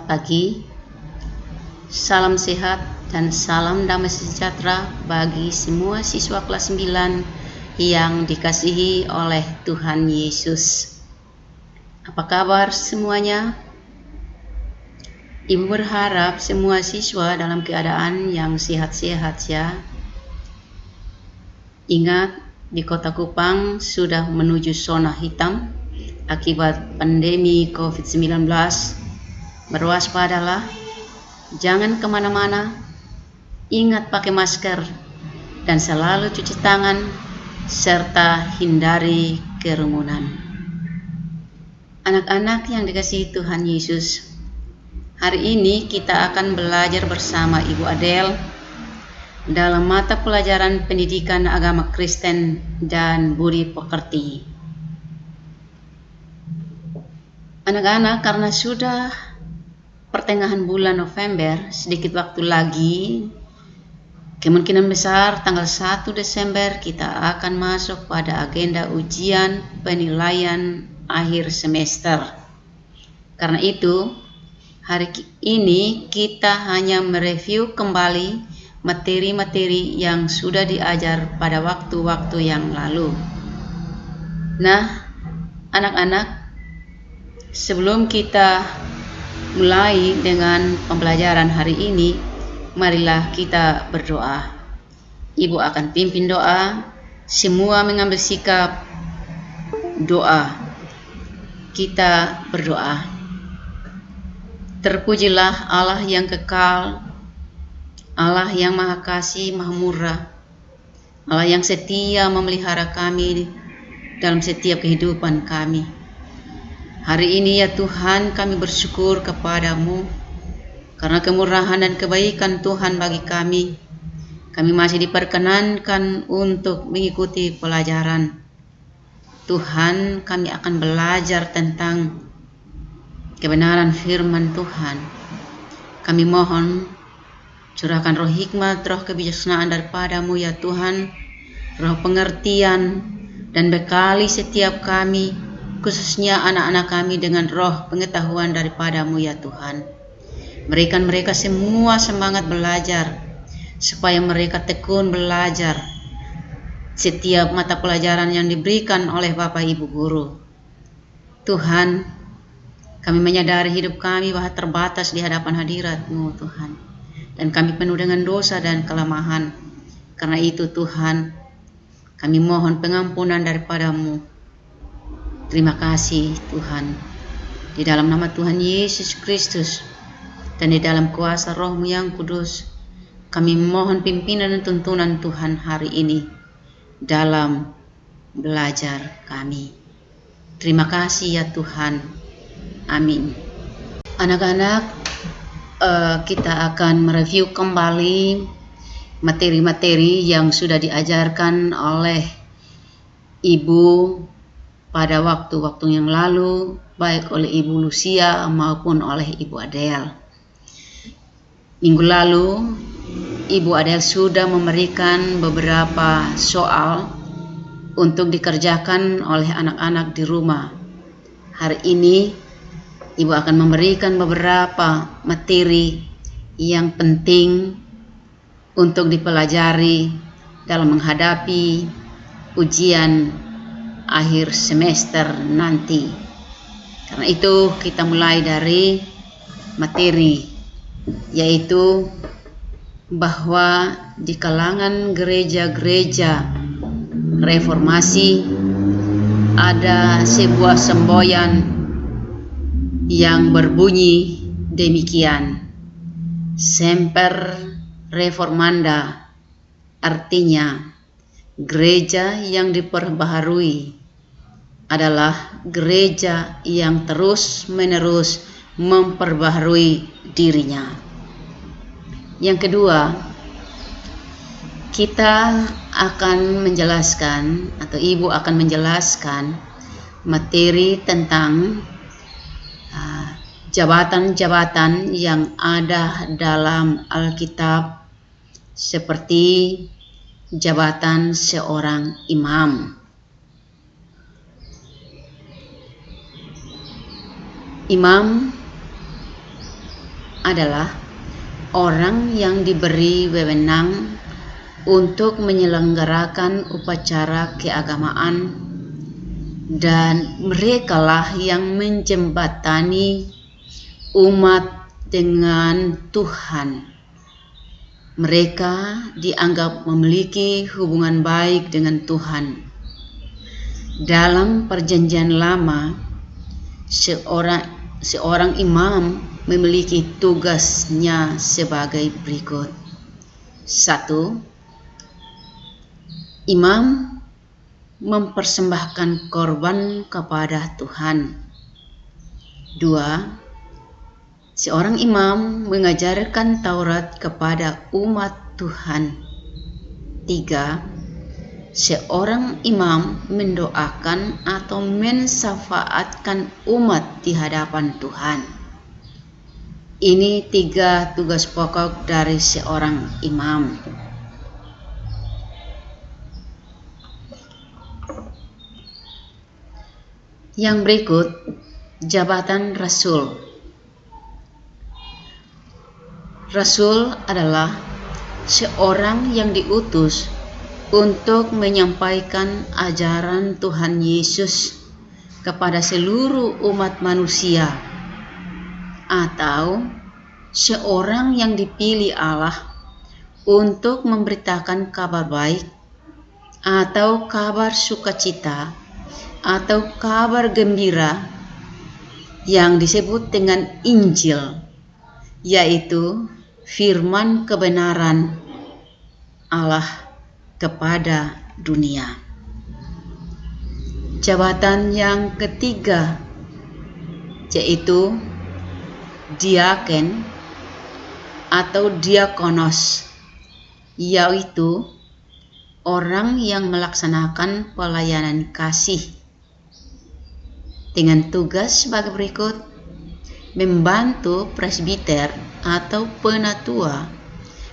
Selamat pagi, salam sehat dan salam damai sejahtera bagi semua siswa kelas 9 yang dikasihi oleh Tuhan Yesus. Apa kabar semuanya? Ibu berharap semua siswa dalam keadaan yang sehat-sehat ya. Ingat, di Kota Kupang sudah menuju zona hitam akibat pandemi COVID-19. Berwaspadalah, jangan kemana-mana, ingat pakai masker dan selalu cuci tangan serta hindari kerumunan. Anak-anak yang dikasihi Tuhan Yesus, hari ini kita akan belajar bersama Ibu Adele dalam mata pelajaran pendidikan agama Kristen dan budi pekerti. Anak-anak, karena sudah pertengahan bulan November, sedikit waktu lagi, kemungkinan besar tanggal 1 Desember kita akan masuk pada agenda ujian penilaian akhir semester. Karena itu, hari ini kita hanya mereview kembali materi-materi yang sudah diajar pada waktu-waktu yang lalu. Nah, anak-anak, sebelum kita mulai dengan pembelajaran hari ini, marilah kita berdoa. Ibu akan pimpin doa, semua mengambil sikap doa. Kita berdoa. Terpujilah Allah yang kekal, Allah yang maha kasih, maha murah, Allah yang setia memelihara kami dalam setiap kehidupan kami. Hari ini ya Tuhan, kami bersyukur kepadamu karena kemurahan dan kebaikan Tuhan bagi kami. Kami masih diperkenankan untuk mengikuti pelajaran. Tuhan, kami akan belajar tentang kebenaran firman Tuhan. Kami mohon curahkan roh hikmat, roh kebijaksanaan daripadamu ya Tuhan, roh pengertian, dan bekali setiap kami, khususnya anak-anak kami dengan roh pengetahuan daripadamu ya Tuhan. Berikan mereka semua semangat belajar, supaya mereka tekun belajar setiap mata pelajaran yang diberikan oleh Bapak Ibu Guru. Tuhan, kami menyadari hidup kami bahwa terbatas di hadapan hadirat-Mu Tuhan, dan kami penuh dengan dosa dan kelemahan. Karena itu Tuhan, kami mohon pengampunan daripadamu. Terima kasih Tuhan, di dalam nama Tuhan Yesus Kristus dan di dalam kuasa Roh-Mu yang kudus, kami mohon pimpinan dan tuntunan Tuhan hari ini dalam belajar kami. Terima kasih ya Tuhan. Amin. Anak-anak, kita akan mereview kembali materi-materi yang sudah diajarkan oleh Ibu pada waktu-waktu yang lalu, baik oleh Ibu Lucia maupun oleh Ibu Adele. Minggu lalu, Ibu Adele sudah memberikan beberapa soal untuk dikerjakan oleh anak-anak di rumah. Hari ini, Ibu akan memberikan beberapa materi yang penting untuk dipelajari dalam menghadapi ujian akhir semester nanti. Karena itu kita mulai dari materi, yaitu bahwa di kalangan gereja-gereja reformasi ada sebuah semboyan yang berbunyi demikian: Semper Reformanda, artinya gereja yang diperbaharui adalah gereja yang terus-menerus memperbaharui dirinya. Yang kedua, kita akan menjelaskan atau Ibu akan menjelaskan materi tentang jabatan-jabatan yang ada dalam Alkitab, seperti jabatan seorang imam. Imam adalah orang yang diberi wewenang untuk menyelenggarakan upacara keagamaan, dan merekalah yang menjembatani umat dengan Tuhan. Mereka dianggap memiliki hubungan baik dengan Tuhan. Dalam Perjanjian Lama, seorang imam memiliki tugasnya sebagai berikut. 1. Imam mempersembahkan korban kepada Tuhan. 2. Seorang imam mengajarkan Taurat kepada umat Tuhan. 3. Seorang imam mendoakan atau mensyafaatkan umat di hadapan Tuhan. Ini 3 tugas pokok dari seorang imam. Yang berikut, jabatan Rasul. Rasul adalah seorang yang diutus untuk menyampaikan ajaran Tuhan Yesus kepada seluruh umat manusia, atau seorang yang dipilih Allah untuk memberitakan kabar baik atau kabar sukacita atau kabar gembira yang disebut dengan Injil, yaitu firman kebenaran Allah kepada dunia. Jabatan yang ketiga yaitu diaken atau diakonos, yaitu orang yang melaksanakan pelayanan kasih dengan tugas sebagai berikut: membantu presbiter atau penatua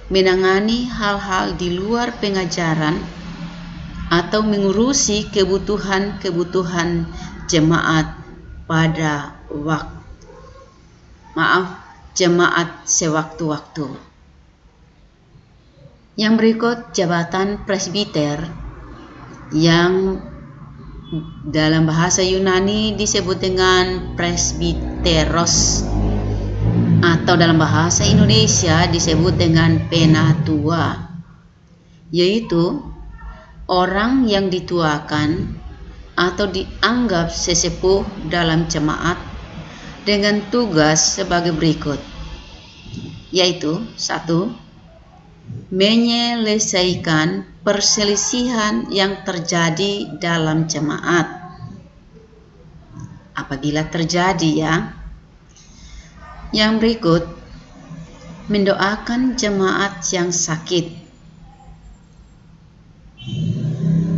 menangani hal-hal di luar pengajaran atau mengurusi kebutuhan jemaat pada jemaat sewaktu-waktu. Yang berikut jabatan presbiter, yang dalam bahasa Yunani disebut dengan presbiteros, atau dalam bahasa Indonesia disebut dengan penatua, yaitu orang yang dituakan atau dianggap sesepuh dalam jemaat dengan tugas sebagai berikut, yaitu 1. Menyelesaikan perselisihan yang terjadi dalam jemaat. Apabila terjadi yang berikut, mendoakan jemaat yang sakit.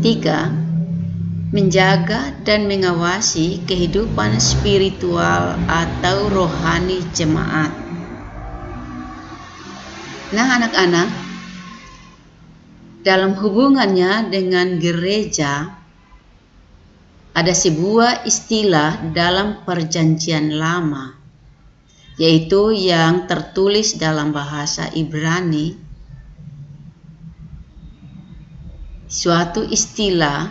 3. Menjaga dan mengawasi kehidupan spiritual atau rohani jemaat. Nah, anak-anak, dalam hubungannya dengan gereja, ada sebuah istilah dalam Perjanjian Lama, yaitu yang tertulis dalam bahasa Ibrani, suatu istilah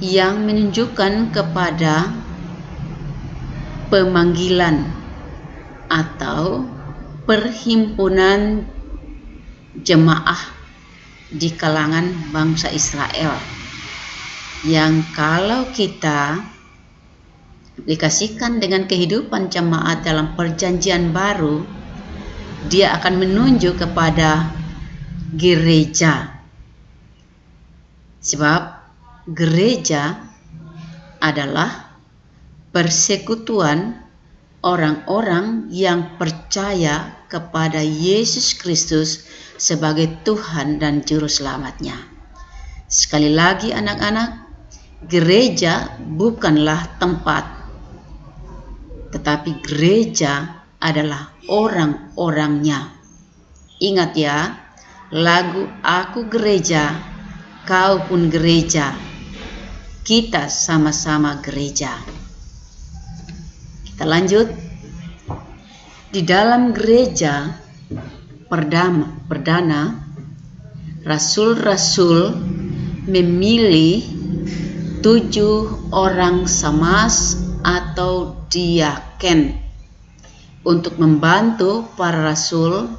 yang menunjukkan kepada pemanggilan atau perhimpunan jemaah di kalangan bangsa Israel, yang kalau kita aplikasikan dengan kehidupan jemaat dalam Perjanjian Baru, dia akan menunjuk kepada gereja. Sebab gereja adalah persekutuan orang-orang yang percaya kepada Yesus Kristus sebagai Tuhan dan Juru Selamatnya. Sekali lagi anak-anak, gereja bukanlah tempat, tetapi gereja adalah orang-orangnya. Ingat ya, lagu Aku Gereja, Kau Pun Gereja. Kita sama-sama gereja. Kita lanjut. Di dalam gereja perdana, rasul-rasul memilih 7 orang samas atau diaken untuk membantu para rasul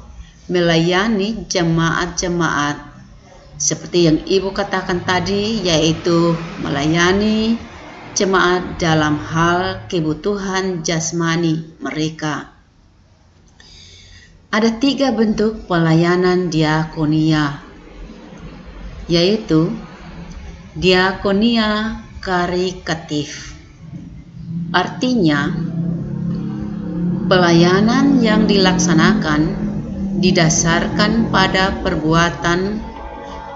melayani jemaat-jemaat seperti yang Ibu katakan tadi, yaitu melayani jemaat dalam hal kebutuhan jasmani mereka. Ada 3 bentuk pelayanan diakonia, yaitu diakonia karitatif. Artinya, pelayanan yang dilaksanakan didasarkan pada perbuatan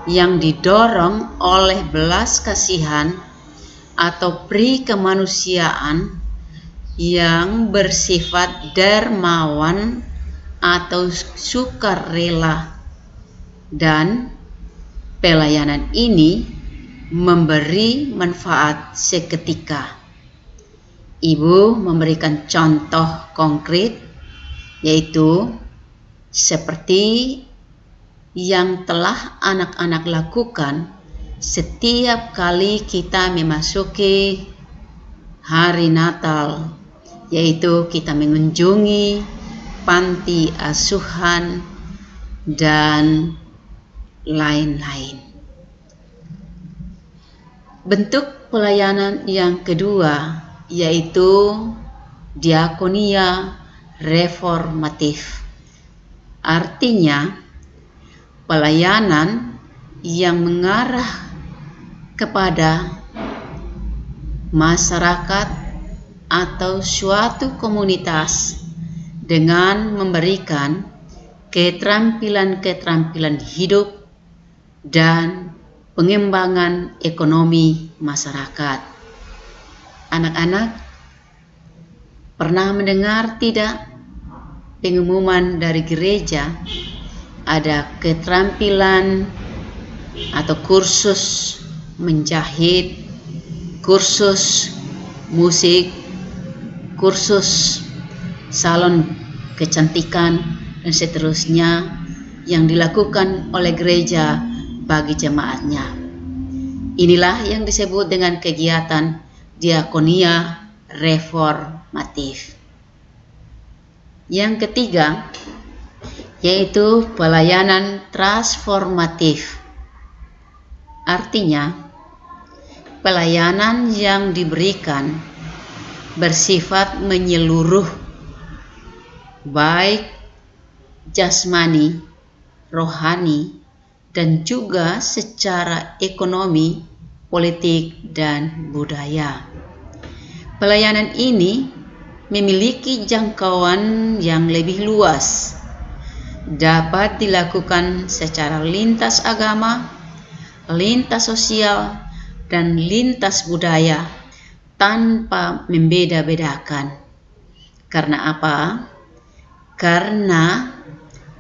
yang didorong oleh belas kasihan atau pri kemanusiaan yang bersifat dermawan atau sukarela, dan pelayanan ini memberi manfaat seketika. Ibu memberikan contoh konkret, yaitu seperti yang telah anak-anak lakukan setiap kali kita memasuki hari Natal, yaitu kita mengunjungi panti asuhan dan lain-lain. Bentuk pelayanan yang kedua yaitu diakonia reformatif. Artinya, pelayanan yang mengarah kepada masyarakat atau suatu komunitas dengan memberikan keterampilan-keterampilan hidup dan pengembangan ekonomi masyarakat. Anak-anak, pernah mendengar tidak pengumuman dari gereja ada keterampilan atau kursus menjahit, kursus musik, kursus salon kecantikan, dan seterusnya yang dilakukan oleh gereja bagi jemaatnya. Inilah yang disebut dengan kegiatan diakonia reformatif. Yang ketiga yaitu pelayanan transformatif. Artinya, pelayanan yang diberikan bersifat menyeluruh, baik jasmani, rohani, dan juga secara ekonomi, politik, dan budaya. Pelayanan ini memiliki jangkauan yang lebih luas, dapat dilakukan secara lintas agama, lintas sosial, dan lintas budaya tanpa membeda-bedakan. Karena apa? Karena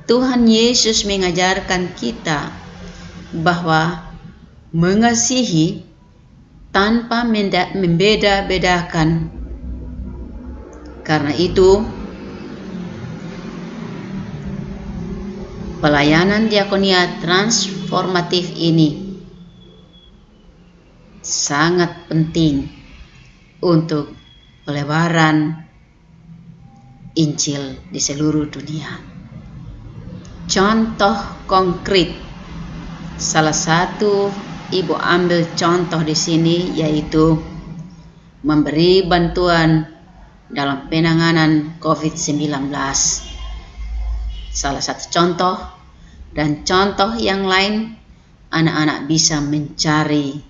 Tuhan Yesus mengajarkan kita bahwa mengasihi tanpa membeda-bedakan. Karena itu, pelayanan diakonia transformatif ini sangat penting untuk pelebaran Injil di seluruh dunia. Contoh konkret, salah satu Ibu ambil contoh di sini yaitu memberi bantuan dalam penanganan COVID-19. Salah satu contoh, dan contoh yang lain, anak-anak bisa mencari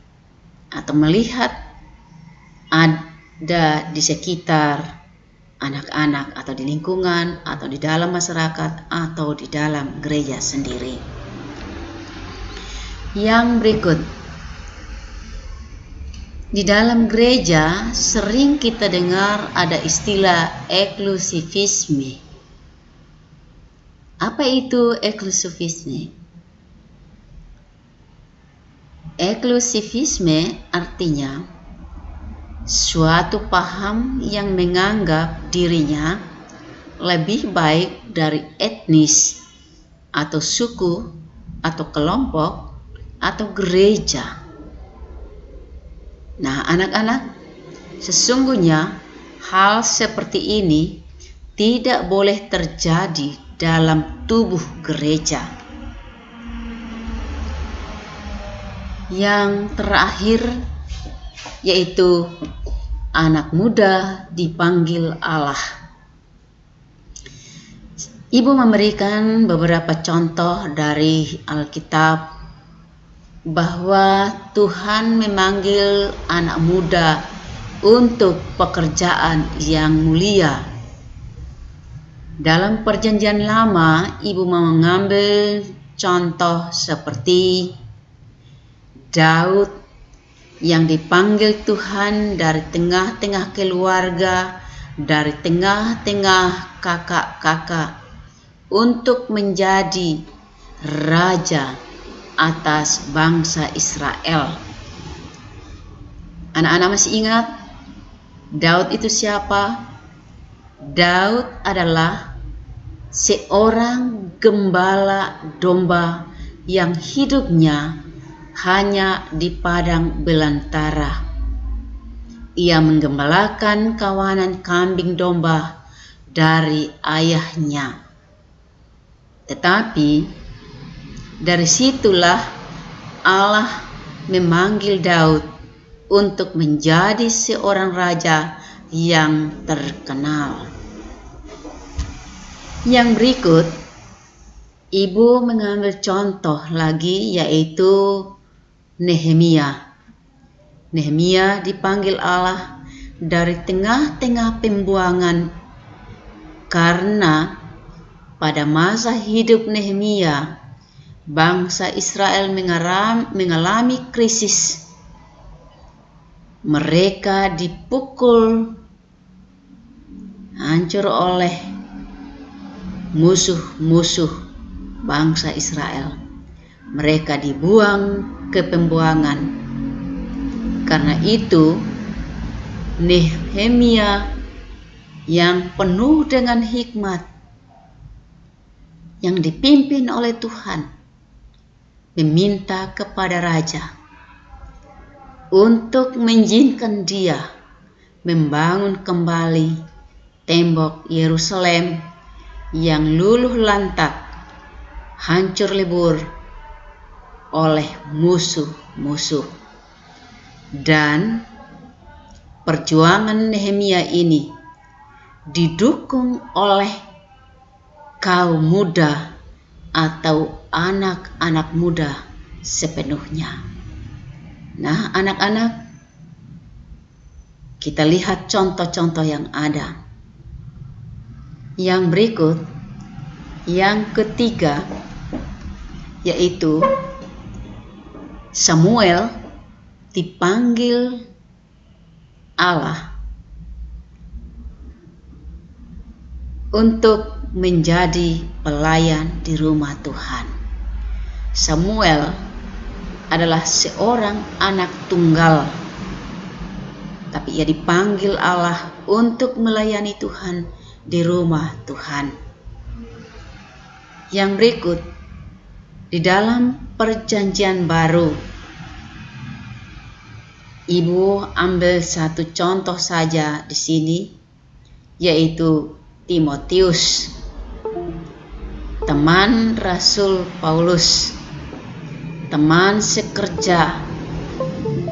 atau melihat ada di sekitar anak-anak atau di lingkungan atau di dalam masyarakat atau di dalam gereja sendiri. Yang berikut, di dalam gereja sering kita dengar ada istilah eksklusivisme. Apa itu eksklusivisme? Eksklusivisme artinya suatu paham yang menganggap dirinya lebih baik dari etnis atau suku atau kelompok atau gereja. Nah, anak-anak, sesungguhnya hal seperti ini tidak boleh terjadi dalam tubuh gereja. Yang terakhir yaitu anak muda dipanggil Allah. Ibu memberikan beberapa contoh dari Alkitab bahwa Tuhan memanggil anak muda untuk pekerjaan yang mulia. Dalam Perjanjian Lama, Ibu mengambil contoh seperti Daud yang dipanggil Tuhan dari tengah-tengah keluarga, dari tengah-tengah kakak-kakak untuk menjadi raja atas bangsa Israel. Anak-anak masih ingat Daud itu siapa? Daud adalah seorang gembala domba yang hidupnya hanya di padang belantara. Ia menggembalakan kawanan kambing domba dari ayahnya. Tetapi dari situlah Allah memanggil Daud untuk menjadi seorang raja yang terkenal. Yang berikut, Ibu mengambil contoh lagi yaitu Nehemia. Nehemia dipanggil Allah dari tengah-tengah pembuangan karena pada masa hidup Nehemia, bangsa Israel mengalami krisis. Mereka dipukul hancur oleh musuh-musuh bangsa Israel. Mereka dibuang ke pembuangan. Karena itu, Nehemia yang penuh dengan hikmat, yang dipimpin oleh Tuhan, meminta kepada raja untuk mengizinkan dia membangun kembali tembok Yerusalem yang luluh lantak, hancur lebur oleh musuh-musuh. Dan perjuangan Nehemia ini didukung oleh kaum muda atau anak-anak muda sepenuhnya. Nah, anak-anak, kita lihat contoh-contoh yang ada. Yang berikut, yang ketiga, yaitu Samuel dipanggil Allah untuk menjadi pelayan di rumah Tuhan. Samuel adalah seorang anak tunggal, tapi ia dipanggil Allah untuk melayani Tuhan di rumah Tuhan. Yang berikut, di dalam Perjanjian Baru, Ibu ambil satu contoh saja di sini, yaitu Timotius, teman Rasul Paulus, teman sekerja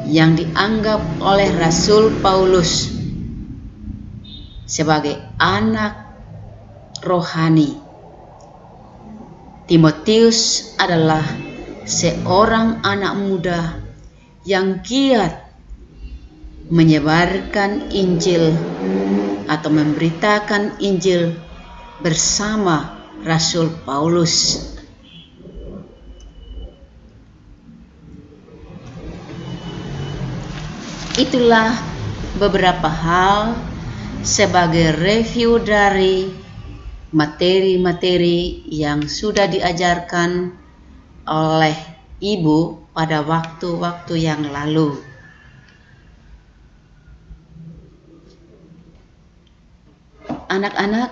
yang dianggap oleh Rasul Paulus sebagai anak rohani. Timotius adalah seorang anak muda yang giat menyebarkan Injil atau memberitakan Injil bersama Rasul Paulus. Itulah beberapa hal sebagai review dari materi-materi yang sudah diajarkan oleh Ibu pada waktu-waktu yang lalu. Anak-anak,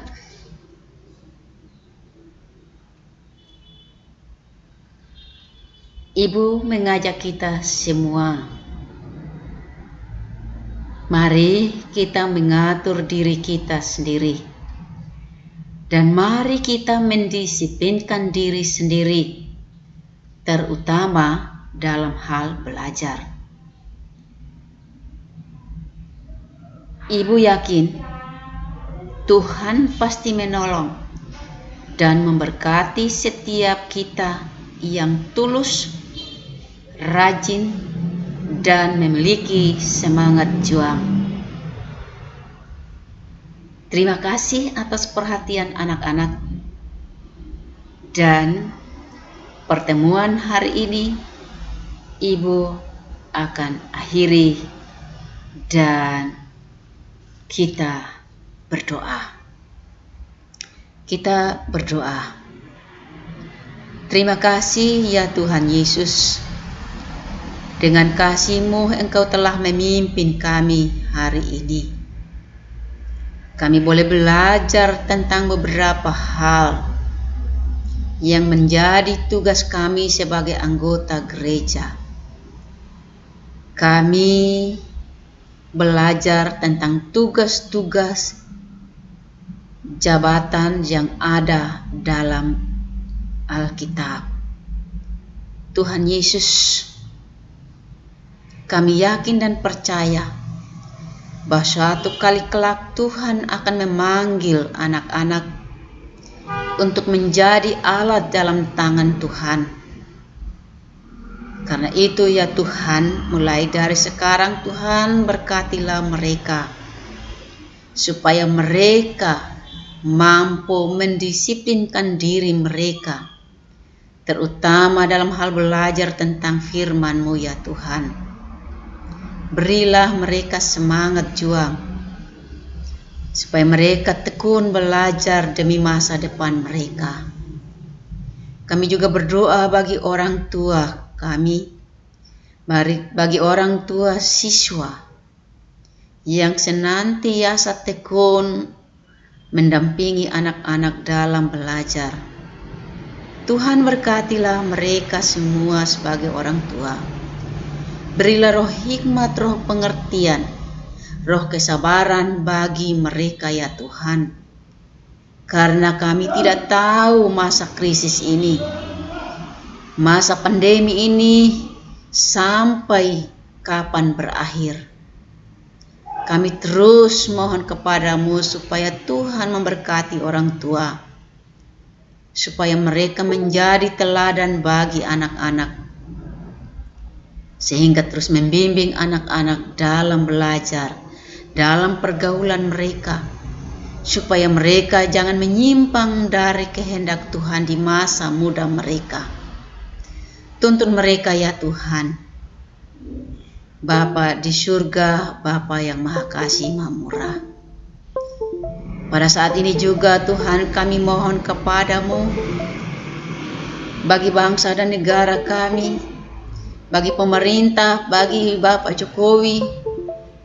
Ibu mengajak kita semua, mari kita mengatur diri kita sendiri, dan mari kita mendisiplinkan diri sendiri, terutama dalam hal belajar. Ibu yakin Tuhan pasti menolong dan memberkati setiap kita yang tulus, rajin, dan memiliki semangat juang. Terima kasih atas perhatian anak-anak, dan pertemuan hari ini Ibu akan akhiri dan kita berdoa. Kita berdoa. Terima kasih ya Tuhan Yesus. Dengan kasih-Mu Engkau telah memimpin kami hari ini. Kami boleh belajar tentang beberapa hal yang menjadi tugas kami sebagai anggota gereja. Kami belajar tentang tugas-tugas jabatan yang ada dalam Alkitab. Tuhan Yesus, kami yakin dan percaya bahwa suatu kali kelak Tuhan akan memanggil anak-anak untuk menjadi alat dalam tangan Tuhan. Karena itu ya Tuhan, mulai dari sekarang Tuhan berkatilah mereka, supaya mereka mampu mendisiplinkan diri mereka, terutama dalam hal belajar tentang firman-Mu ya Tuhan. Berilah mereka semangat juang, supaya mereka tekun belajar demi masa depan mereka. Kami juga berdoa bagi orang tua kami, bagi orang tua siswa yang senantiasa tekun mendampingi anak-anak dalam belajar. Tuhan berkatilah mereka semua sebagai orang tua. Berilah roh hikmat, roh pengertian, roh kesabaran bagi mereka ya Tuhan. Karena kami tidak tahu masa krisis ini, masa pandemi ini sampai kapan berakhir. Kami terus mohon kepadamu supaya Tuhan memberkati orang tua, supaya mereka menjadi teladan bagi anak-anak, sehingga terus membimbing anak-anak dalam belajar, dalam pergaulan mereka, supaya mereka jangan menyimpang dari kehendak Tuhan di masa muda mereka. Tuntun mereka ya Tuhan. Bapa di surga, Bapa yang maha kasih, maha murah. Pada saat ini juga Tuhan kami mohon kepadamu, bagi bangsa dan negara kami, bagi pemerintah, bagi Bapak Jokowi,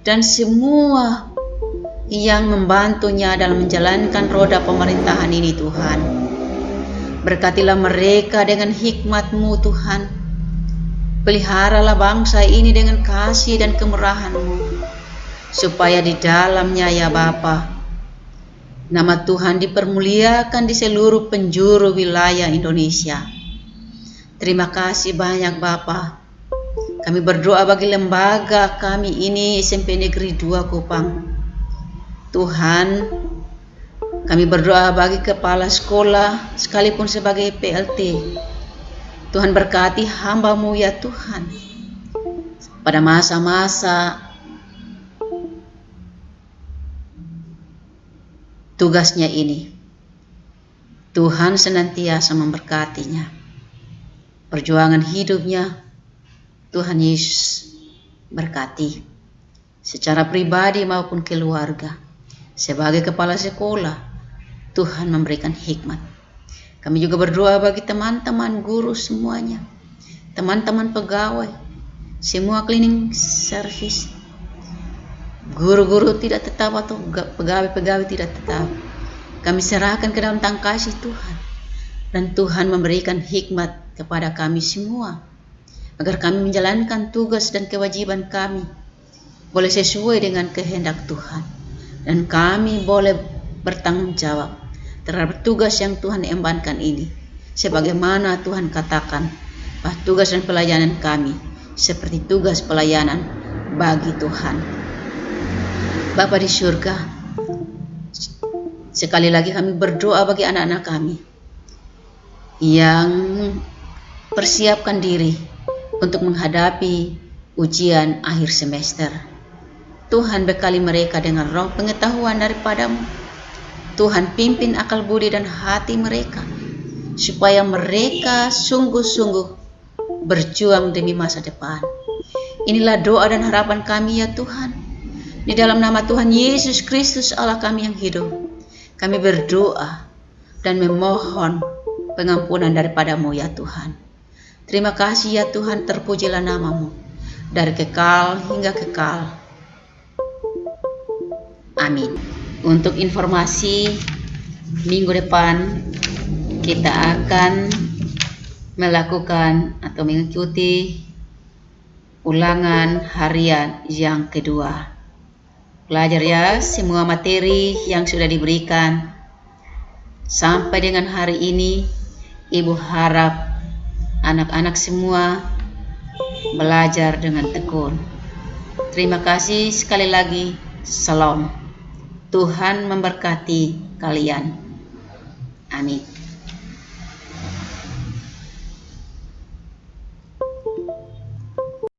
dan semua yang membantunya dalam menjalankan roda pemerintahan ini Tuhan. Berkatilah mereka dengan hikmat-Mu Tuhan. Peliharalah bangsa ini dengan kasih dan kemurahan-Mu, supaya di dalamnya ya Bapa, nama Tuhan dipermuliakan di seluruh penjuru wilayah Indonesia. Terima kasih banyak Bapa. Kami berdoa bagi lembaga kami ini, SMP Negeri 2 Kupang. Tuhan, kami berdoa bagi kepala sekolah sekalipun sebagai PLT. Tuhan berkati hamba-Mu ya Tuhan pada masa-masa tugasnya ini. Tuhan senantiasa memberkatinya. Perjuangan hidupnya Tuhan Yesus berkati secara pribadi maupun keluarga. Sebagai kepala sekolah, Tuhan memberikan hikmat. Kami juga berdoa bagi teman-teman guru semuanya, teman-teman pegawai, semua cleaning service, guru-guru tidak tetap atau pegawai-pegawai tidak tetap. Kami serahkan ke dalam tangan kasih Tuhan, dan Tuhan memberikan hikmat kepada kami semua, agar kami menjalankan tugas dan kewajiban kami boleh sesuai dengan kehendak Tuhan, dan kami boleh bertanggung jawab terhadap tugas yang Tuhan embankan ini, sebagaimana Tuhan katakan bahwa tugas dan pelayanan kami seperti tugas pelayanan bagi Tuhan. Bapa di surga, sekali lagi kami berdoa bagi anak-anak kami yang persiapkan diri untuk menghadapi ujian akhir semester. Tuhan bekali mereka dengan roh pengetahuan daripadamu. Tuhan pimpin akal budi dan hati mereka, supaya mereka sungguh-sungguh berjuang demi masa depan. Inilah doa dan harapan kami ya Tuhan. Di dalam nama Tuhan Yesus Kristus Allah kami yang hidup, kami berdoa dan memohon pengampunan daripadamu ya Tuhan. Terima kasih ya Tuhan, terpujilah namamu dari kekal hingga kekal. Amin. Untuk informasi, minggu depan kita akan melakukan atau mengikuti ulangan harian yang kedua. Belajar ya semua materi yang sudah diberikan. Sampai dengan hari ini, Ibu harap anak-anak semua belajar dengan tekun. Terima kasih sekali lagi. Salam. Tuhan memberkati kalian. Amin.